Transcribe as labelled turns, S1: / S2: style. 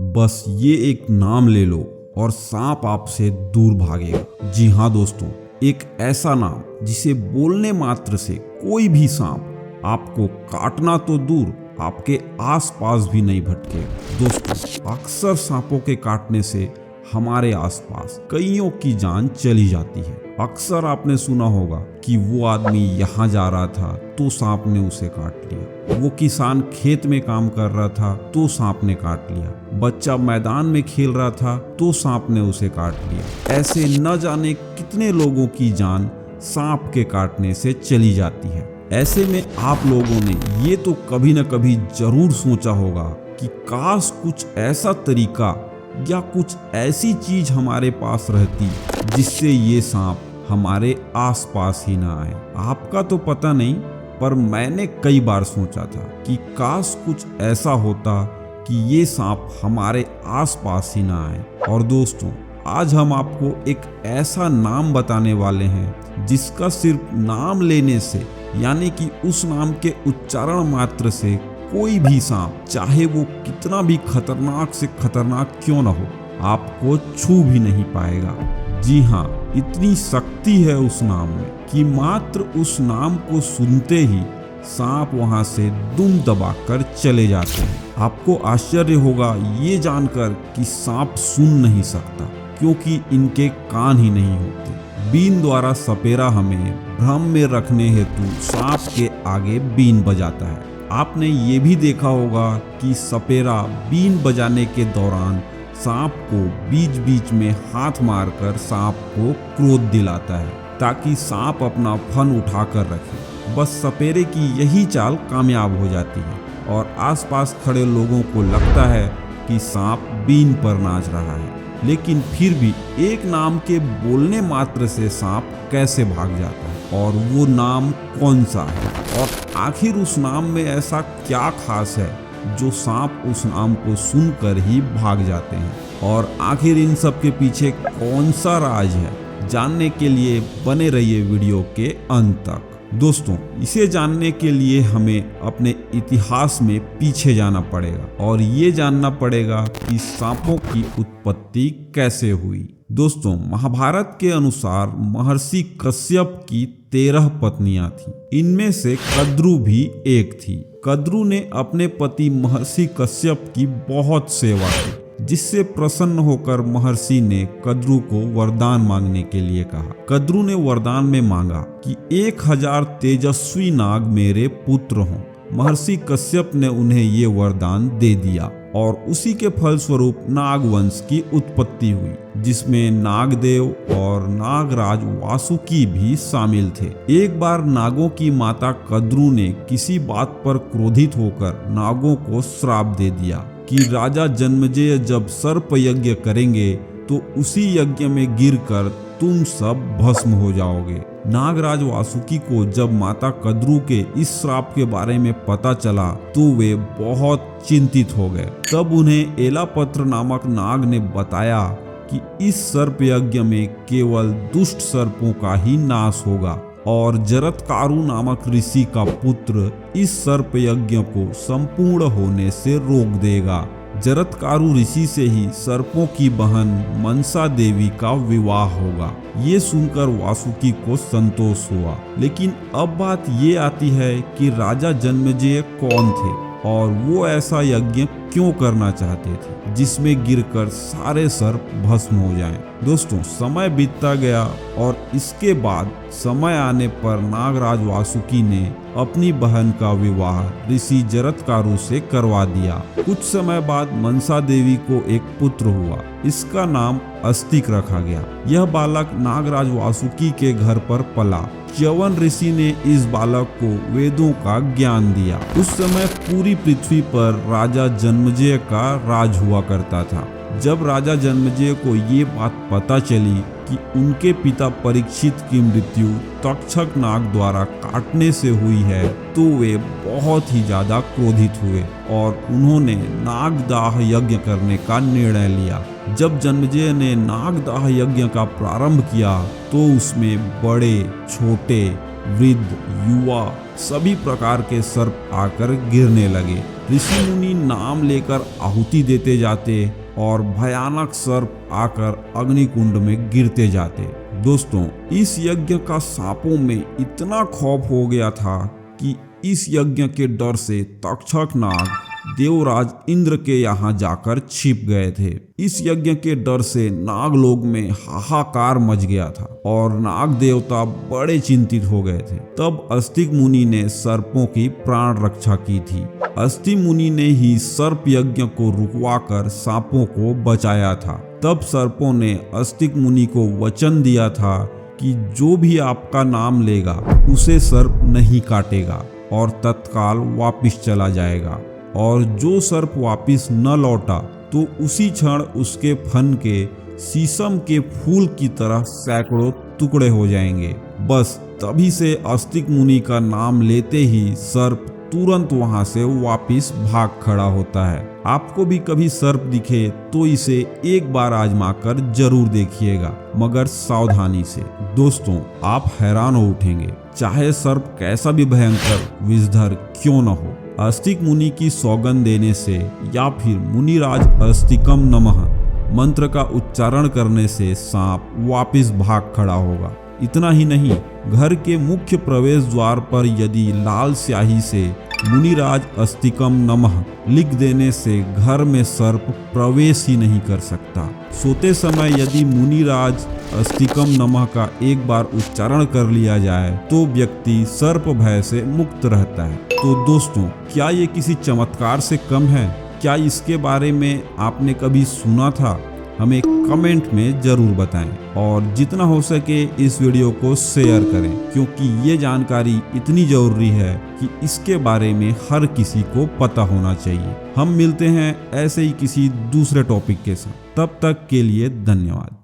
S1: बस ये एक नाम ले लो और सांप आपसे दूर भागेगा। जी हाँ दोस्तों, एक ऐसा नाम जिसे बोलने मात्र से कोई भी सांप आपको काटना तो दूर आपके आसपास भी नहीं भटकेगा। दोस्तों, अक्सर सांपों के काटने से हमारे आसपास कईयों की जान चली जाती है। अक्सर आपने सुना होगा कि वो आदमी यहाँ जा रहा था तो सांप ने उसे काट लिया, वो किसान खेत में काम कर रहा था तो सांप ने काट लिया, बच्चा मैदान में खेल रहा था तो सांप ने उसे काट लिया। ऐसे न जाने कितने लोगों की जान सांप के काटने से चली जाती है। ऐसे में आप लोगों ने ये तो कभी न कभी जरूर सोचा होगा कि काश कुछ ऐसा तरीका या कुछ ऐसी चीज हमारे पास रहती जिससे ये सांप हमारे आसपास ही ना आए। आपका तो पता नहीं, पर मैंने कई बार सोचा था कि काश कुछ ऐसा होता कि ये सांप हमारे आसपास ही ना आए। और दोस्तों, आज हम आपको एक ऐसा नाम बताने वाले हैं जिसका सिर्फ नाम लेने से, यानी कि उस नाम के उच्चारण मात्र से कोई भी सांप, चाहे वो कितना भी खतरनाक से खतरनाक क्यों ना हो, आपको छू भी नहीं पाएगा। जी हाँ, इतनी शक्ति है उस नाम में कि मात्र उस नाम को सुनते ही सांप वहां से दुम दबाकर चले जाते हैं। आपको आश्चर्य होगा ये जानकर कि सांप सुन नहीं सकता, क्योंकि इनके कान ही नहीं होते। बीन द्वारा सपेरा हमें भ्रम में रखने हेतु सांप के आगे बीन बजाता है। आपने ये भी देखा होगा कि सपेरा बीन बजाने के दौरान सांप को बीच बीच में हाथ मारकर सांप को क्रोध दिलाता है, ताकि सांप अपना फन उठाकर रखे। बस सपेरे की यही चाल कामयाब हो जाती है और आसपास खड़े लोगों को लगता है कि सांप बीन पर नाच रहा है। लेकिन फिर भी एक नाम के बोलने मात्र से सांप कैसे भाग जाता है, और वो नाम कौन सा है, और आखिर उस नाम में ऐसा क्या खास है जो सांप उस नाम को सुनकर ही भाग जाते हैं, और आखिर इन सब के पीछे कौन सा राज है, जानने के लिए बने रहिए वीडियो के अंत तक। दोस्तों, इसे जानने के लिए हमें अपने इतिहास में पीछे जाना पड़ेगा और ये जानना पड़ेगा कि सांपों की उत्पत्ति कैसे हुई। दोस्तों, महाभारत के अनुसार महर्षि कश्यप की 13 पत्नियां थीं। इनमें से कद्रु भी एक थी। कद्रु ने अपने पति महर्षि कश्यप की बहुत सेवा की, जिससे प्रसन्न होकर महर्षि ने कद्रु को वरदान मांगने के लिए कहा। कद्रु ने वरदान में मांगा कि 1000 तेजस्वी नाग मेरे पुत्र हों। महर्षि कश्यप ने उन्हें ये वरदान दे दिया और उसी के फलस्वरूप नागवंश की उत्पत्ति हुई, जिसमें नागदेव और नागराज वासुकी भी शामिल थे। एक बार नागों की माता कद्रु ने किसी बात पर क्रोधित होकर नागों को श्राप दे दिया कि राजा जन्मेजय जब सर्प यज्ञ करेंगे तो उसी यज्ञ में गिरकर तुम सब भस्म हो जाओगे। नागराज वासुकी को जब माता कद्रु के इस श्राप के बारे में पता चला तो वे बहुत चिंतित हो गए। तब उन्हें एलापत्र नामक नाग ने बताया कि इस सर्प यज्ञ में केवल दुष्ट सर्पों का ही नाश होगा और जरत्कारु नामक ऋषि का पुत्र इस सर्प यज्ञ को संपूर्ण होने से रोक देगा। जरत्कारु ऋषि से ही सर्पों की बहन मनसा देवी का विवाह होगा। ये सुनकर वासुकी को संतोष हुआ। लेकिन अब बात ये आती है कि राजा जन्मेजय कौन थे और वो ऐसा यज्ञ क्यों करना चाहते थे जिसमें गिरकर सारे सर्प भस्म हो जाएं। दोस्तों, समय बीतता गया और इसके बाद समय आने पर नागराज वासुकी ने अपनी बहन का विवाह ऋषि जरत्कारु से करवा दिया। कुछ समय बाद मनसा देवी को एक पुत्र हुआ। इसका नाम अस्तिक रखा गया। यह बालक नागराज वासुकी के घर पर पला। च्यवन ऋषि ने इस बालक को वेदों का ज्ञान दिया। उस समय पूरी पृथ्वी पर राजा जन्मेजय का राज हुआ करता था। जब राजा जन्मेजय को ये बात पता चली कि उनके पिता परीक्षित की मृत्यु तक्षक नाग द्वारा काटने से हुई है, तो वे बहुत ही ज्यादा क्रोधित हुए और उन्होंने नागदाह यज्ञ करने का निर्णय लिया। जब जन्मेजय ने नागदाह यज्ञ का प्रारंभ किया तो उसमें बड़े, छोटे, वृद्ध, युवा सभी प्रकार के सर्प आकर गिरने लगे। ऋषि मुनि नाम लेकर आहुति देते जाते और भयानक सर्प आकर अग्निकुंड में गिरते जाते। दोस्तों, इस यज्ञ का सांपों में इतना खौफ हो गया था कि इस यज्ञ के डर से तक्षक नाग देवराज इंद्र के यहाँ जाकर छिप गए थे। इस यज्ञ के डर से नागलोक में हाहाकार मच गया था और नाग देवता बड़े चिंतित हो गए थे। तब अस्तिक मुनि ने सर्पों की प्राण रक्षा की थी। अस्ति मुनि ने ही सर्प यज्ञ को रुकवाकर सांपों को बचाया था। तब सर्पों ने अस्तिक मुनि को वचन दिया था कि जो भी आपका नाम लेगा उसे सर्प नहीं काटेगा और तत्काल वापिस चला जाएगा, और जो सर्प वापिस न लौटा तो उसी क्षण उसके फन के शीशम के फूल की तरह सैकड़ों टुकड़े हो जाएंगे। बस तभी से अस्तिक मुनि का नाम लेते ही सर्प तुरंत वहां से वापिस भाग खड़ा होता है। आपको भी कभी सर्प दिखे तो इसे एक बार आजमा कर जरूर देखिएगा, मगर सावधानी से। दोस्तों, आप हैरान हो उठेंगे, चाहे सर्प कैसा भी भयंकर विषधर क्यों न हो, अस्तिक मुनि की सौगंध देने से या फिर मुनिराज अस्तिकम नमः मंत्र का उच्चारण करने से सांप वापिस भाग खड़ा होगा। इतना ही नहीं, घर के मुख्य प्रवेश द्वार पर यदि लाल स्याही से मुनिराज अस्तिकम नमः लिख देने से घर में सर्प प्रवेश ही नहीं कर सकता। सोते समय यदि मुनिराज अस्तिकम नमः का एक बार उच्चारण कर लिया जाए तो व्यक्ति सर्प भय से मुक्त रहता है। तो दोस्तों, क्या ये किसी चमत्कार से कम है? क्या इसके बारे में आपने कभी सुना था? हमें कमेंट में जरूर बताएं और जितना हो सके इस वीडियो को शेयर करें, क्योंकि ये जानकारी इतनी जरूरी है कि इसके बारे में हर किसी को पता होना चाहिए। हम मिलते हैं ऐसे ही किसी दूसरे टॉपिक के साथ, तब तक के लिए धन्यवाद।